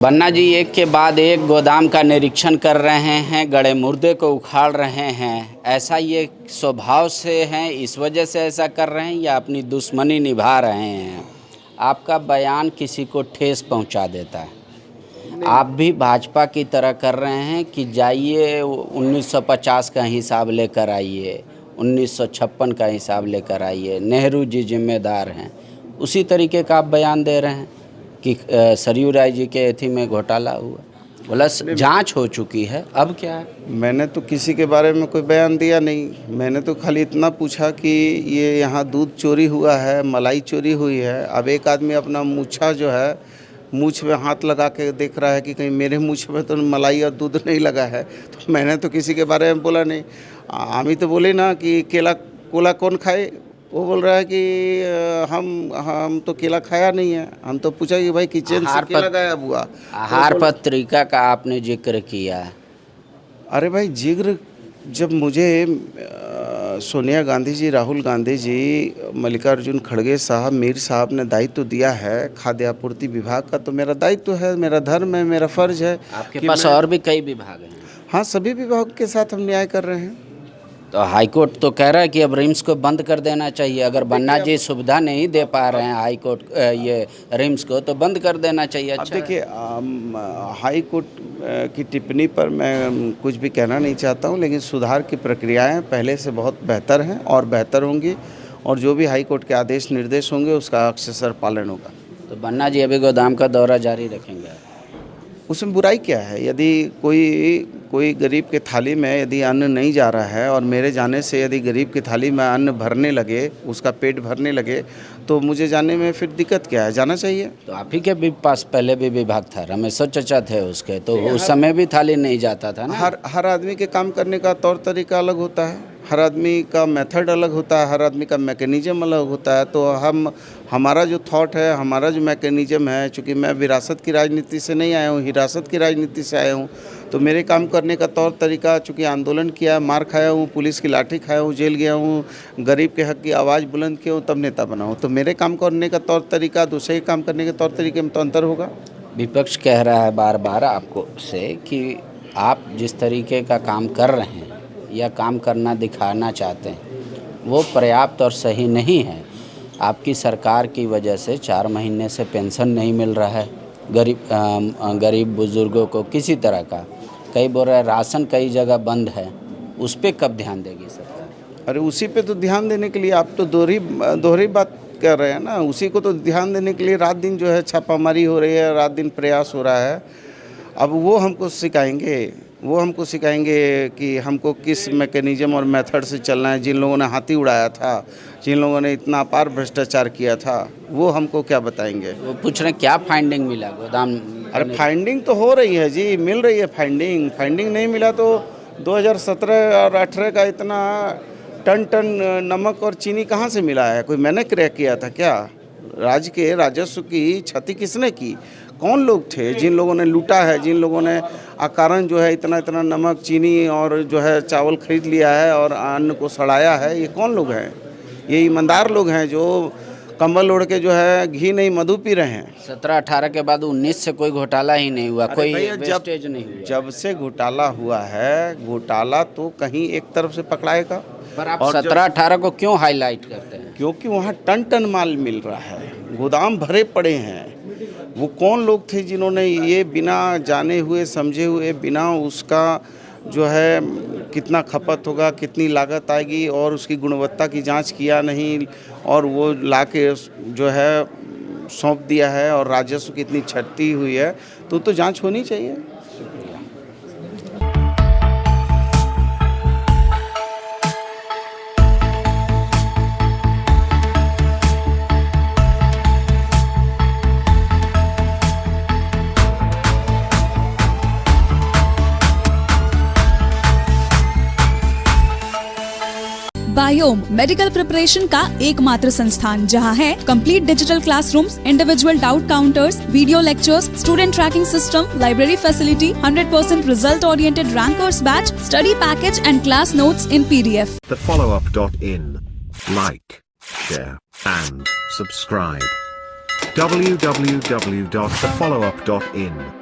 बन्ना जी एक के बाद एक गोदाम का निरीक्षण कर रहे हैं, गड़े मुर्दे को उखाड़ रहे हैं। ऐसा ये स्वभाव से हैं, इस वजह से ऐसा कर रहे हैं या अपनी दुश्मनी निभा रहे हैं? आपका बयान किसी को ठेस पहुंचा देता है। आप भी भाजपा की तरह कर रहे हैं कि जाइए 1950 का हिसाब लेकर आइए, 1956 का हिसाब लेकर आइए, नेहरू जी जिम्मेदार हैं। उसी तरीके का आप बयान दे रहे हैं कि सरयू राय जी के एथी में घोटाला हुआ, बोला जांच हो चुकी है, अब क्या है? मैंने तो किसी के बारे में कोई बयान दिया नहीं। मैंने तो खाली इतना पूछा कि ये यहाँ दूध चोरी हुआ है, मलाई चोरी हुई है। अब एक आदमी अपना मूछा जो है, मूछ में हाथ लगा के देख रहा है कि कहीं मेरे मूछ में तो मलाई और दूध नहीं लगा है। तो मैंने तो किसी के बारे में बोला नहीं। हम ही तो बोले ना कि केला कोला कौन खाए। वो बोल रहा है कि हम तो केला खाया नहीं है। हम तो पूछा कि भाई किचन से केला गायब हुआ। आहार पत्रिका का आपने जिक्र किया। अरे भाई जिक्र जब मुझे सोनिया गांधी जी, राहुल गांधी जी, मल्लिकार्जुन खड़गे साहब, मीर साहब ने दायित्व दिया है खाद्य आपूर्ति विभाग का, तो मेरा दायित्व है, मेरा धर्म है, मेरा फर्ज है। आपके पास और भी कई विभाग हैं। हाँ, सभी विभाग के साथ हम न्याय कर रहे हैं। तो हाईकोर्ट तो कह रहा है कि अब रिम्स को बंद कर देना चाहिए। अगर बन्ना जी सुविधा नहीं दे पा रहे हैं हाईकोर्ट ये रिम्स को, तो बंद कर देना चाहिए। अच्छा देखिए, हाई कोर्ट की टिप्पणी पर मैं कुछ भी कहना नहीं चाहता हूं, लेकिन सुधार की प्रक्रियाएं पहले से बहुत बेहतर हैं और बेहतर होंगी, और जो भी हाई कोर्ट के आदेश निर्देश होंगे उसका अक्षरशः पालन होगा। तो बन्ना जी अभी गोदाम का दौरा जारी रखेंगे? उसमें बुराई क्या है? यदि कोई गरीब के थाली में यदि अन्न नहीं जा रहा है और मेरे जाने से यदि गरीब की थाली में अन्न भरने लगे, उसका पेट भरने लगे, तो मुझे जाने में फिर दिक्कत क्या है? जाना चाहिए। तो आप ही के भी पास पहले भी विभाग था, रमेश्वर चचा थे उसके, तो उस समय भी थाली नहीं जाता था ना। हर आदमी के काम करने का तौर तरीका अलग होता है, हर आदमी का मेथड अलग होता है, हर आदमी का मैकेनिज्म अलग होता है। तो हमारा जो थॉट है, हमारा जो मैकेनिज्म है, चूँकि मैं विरासत की राजनीति से नहीं आया हूँ, हिरासत की राजनीति से आया हूँ, तो मेरे काम करने का तौर तरीका, चूँकि आंदोलन किया, मार खाया हूँ, पुलिस की लाठी खाया हूँ, जेल गया हूँ, गरीब के हक की आवाज़ बुलंद किया हूँ, तब नेता बना हूँ। तो मेरे काम करने का तौर तरीका दूसरे के काम करने के तौर तरीके में तो अंतर होगा। विपक्ष कह रहा है बार बार आपको से कि आप जिस तरीके का काम कर रहे हैं या काम करना दिखाना चाहते हैं वो पर्याप्त और सही नहीं है। आपकी सरकार की वजह से 4 महीने से पेंशन नहीं मिल रहा है गरीब बुजुर्गों को किसी तरह का। कई बोल रहे हैं राशन कई जगह बंद है, उस पर कब ध्यान देगी सरकार? अरे उसी पे तो ध्यान देने के लिए आप तो दोहरी बात कर रहे हैं ना। उसी को तो ध्यान देने के लिए रात दिन जो है छापामारी हो रही है, रात दिन प्रयास हो रहा है। अब वो हमको सिखाएंगे कि हमको किस मैकेनिज्म और मेथड से चलना है। जिन लोगों ने हाथी उड़ाया था, जिन लोगों ने इतना अपार भ्रष्टाचार किया था, वो हमको क्या बताएंगे? वो पूछ रहे हैं क्या फाइंडिंग मिला गोदाम? अरे फाइंडिंग तो हो रही है जी, मिल रही है फाइंडिंग नहीं मिला तो 2017 और 18 का इतना टन नमक और चीनी कहाँ से मिला है? कोई मैंने क्रैक किया था क्या? राज्य के राजस्व की क्षति किसने की? कौन लोग थे जिन लोगों ने लूटा है, जिन लोगों ने अकारण जो है इतना नमक, चीनी और जो है चावल खरीद लिया है और अन्न को सड़ाया है? ये कौन लोग हैं? ये ईमानदार लोग हैं जो कंबल ओढ़ के जो है घी नहीं मधु पी रहे हैं। 17-18 के बाद 19 से कोई घोटाला ही नहीं हुआ, कोई वेस्टेज नहीं हुआ। जब से घोटाला हुआ है, घोटाला तो कहीं एक तरफ से पकड़ाएगा। पर आप 17-18 को क्यों हाईलाइट करते हैं? क्योंकि वहाँ टन माल मिल रहा है, गोदाम भरे पड़े हैं। वो कौन लोग थे जिन्होंने ये बिना जाने हुए समझे हुए, बिना उसका जो है कितना खपत होगा, कितनी लागत आएगी और उसकी गुणवत्ता की जांच किया नहीं, और वो लाके जो है सौंप दिया है, और राजस्व की इतनी क्षति हुई है, तो जांच होनी चाहिए। बायोम मेडिकल प्रिपरेशन का एकमात्र संस्थान जहां है complete digital classrooms, individual doubt counters, video lectures, student tracking system, library facility, 100% result oriented rankers batch, study package and class notes in PDF. TheFollowUp.in. Like, share and subscribe. www.thefollowup.in